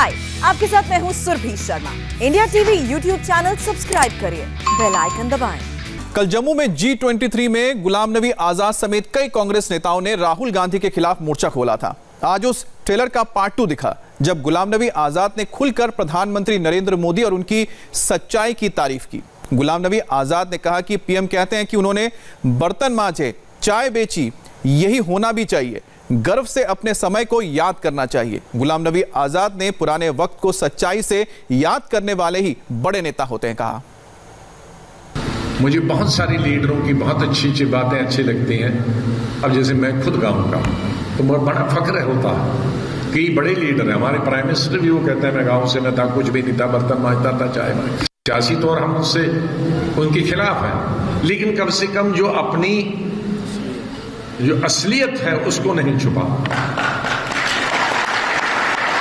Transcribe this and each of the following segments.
हाय, आपके साथ मैं हूँ Surabhi Sharma. India TV YouTube channel subscribe करिए, बेल आइकन दबाएं। कल जम्मू में G23 में गुलाम नबी आजाद समेत कई कांग्रेस नेताओं ने राहुल गांधी के खिलाफ मोर्चा खोला था। आज उस ट्रेलर का पार्ट 2 दिखा, जब गुलाम नबी आजाद ने खुलकर प्रधानमंत्री नरेंद्र मोदी और उनकी सच्चाई की तारीफ की। गुलाम नबी आजाद ने कहा कि पीएम कहते हैं कि उन्होंने बर्तन मांजे, चाय बेची, यही होना भी चाहिए। गर्व से अपने समय को याद करना चाहिए। गुलाम नबी आजाद ने पुराने वक्त को सच्चाई से याद करने वाले ही बड़े नेता होते हैं, कहा। मुझे बहुत सारी लीडरों की बहुत अच्छी अच्छी बातें अच्छी लगती हैं। अब जैसे मैं खुद गाँव का, तो मुझे बड़ा फख्र होता है कि बड़े लीडर हैं। हमारे प्राइम मिनिस्टर भी वो कहते हैं मैं गाँव से न था, कुछ भी नहीं था, बर्तन मांजता था, चाय मांजता। सियासी तौर हम उससे उनके खिलाफ हैं, लेकिन कम से कम जो अपनी जो असलियत है उसको नहीं छुपा।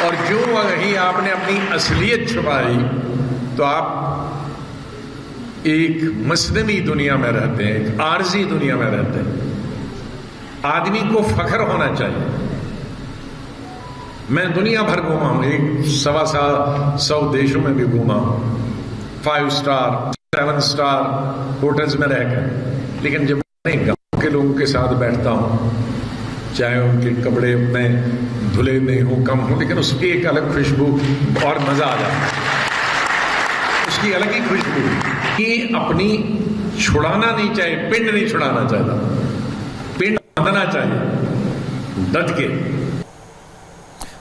और जो वही आपने अपनी असलियत छुपाई तो आप एक मसनवी दुनिया में रहते हैं, एक आरजी दुनिया में रहते हैं। आदमी को फख्र होना चाहिए। मैं दुनिया भर घूमा हूं, 100 देशों में भी घूमा हूं, 5 स्टार 7 स्टार होटल्स में रहकर। लेकिन जब मैं गांव के लोगों के साथ बैठता हूं, चाहे उनके कपड़े अपने धुले नहीं हो, कम हो, लेकिन उसकी एक अलग खुशबू और मजा आ जाता है। उसकी अलग ही खुशबू कि अपनी छुड़ाना नहीं चाहिए, पिंड नहीं छुड़ाना चाहता, पिंड बांधना चाहिए डट के।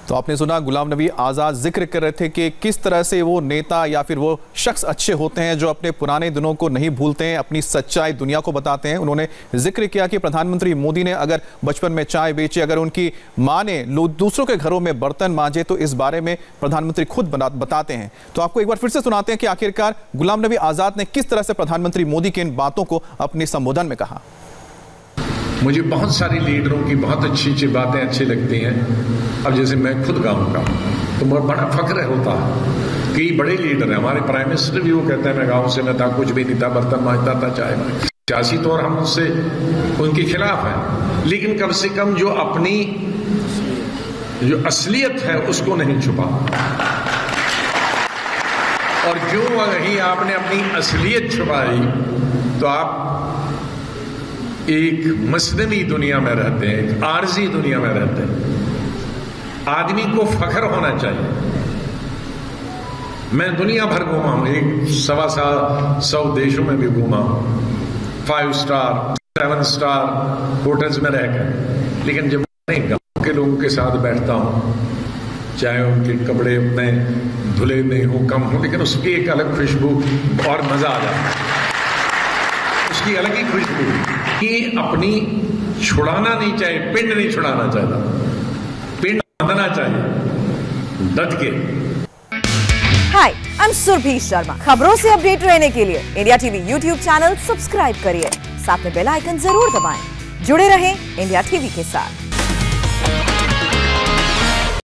तो आपने सुना, गुलाम नबी आजाद जिक्र कर रहे थे कि किस तरह से वो नेता या फिर वो शख्स अच्छे होते हैं जो अपने पुराने दिनों को नहीं भूलते हैं, अपनी सच्चाई दुनिया को बताते हैं। उन्होंने जिक्र किया कि प्रधानमंत्री मोदी ने अगर बचपन में चाय बेची, अगर उनकी मां ने दूसरों के घरों में बर्तन मांजे, तो इस बारे में प्रधानमंत्री खुद बताते हैं। तो आपको एक बार फिर से सुनाते हैं कि आखिरकार गुलाम नबी आजाद ने किस तरह से प्रधानमंत्री मोदी की इन बातों को अपने संबोधन में कहा। मुझे बहुत सारी लीडरों की बहुत अच्छी अच्छी बातें अच्छी लगती हैं। अब जैसे मैं खुद गाँव का, तो मुझे बड़ा फख्र होता है कि बड़े लीडर हैं। हमारे प्राइम मिनिस्टर भी वो कहते हैं मैं गाँव से न था, कुछ भी नहीं था, बर्तन मांजता था, चाय मांजता। सियासी तौर हम उससे उनके खिलाफ हैं, लेकिन कम से कम जो अपनी जो असलियत है उसको नहीं छुपा। और जो वही आपने अपनी असलियत छुपाई तो आप एक मसनवी दुनिया में रहते हैं, एक आरजी दुनिया में रहते हैं। आदमी को फख्र होना चाहिए। मैं दुनिया भर घूमा हूं, 100 देशों में भी घूमा हूं, 5 स्टार 7 स्टार होटल्स में रहकर। लेकिन जब मैं गांव के लोगों के साथ बैठता हूं, चाहे उनके कपड़े अपने धुले नहीं हो, कम हो, लेकिन उसकी एक अलग खुशबू और मजा आ जाता है। उसकी अलग ही खुशबू कि अपनी छुड़ाना नहीं चाहिए, पिंड नहीं छुड़ाना चाहता, पिंड बांधना चाहिए डट के। हाय, आई एम सुरभि शर्मा। खबरों से अपडेट रहने के लिए India TV YouTube channel subscribe करिए, साथ में बेल आइकन जरूर दबाएं। जुड़े रहें इंडिया टीवी के साथ।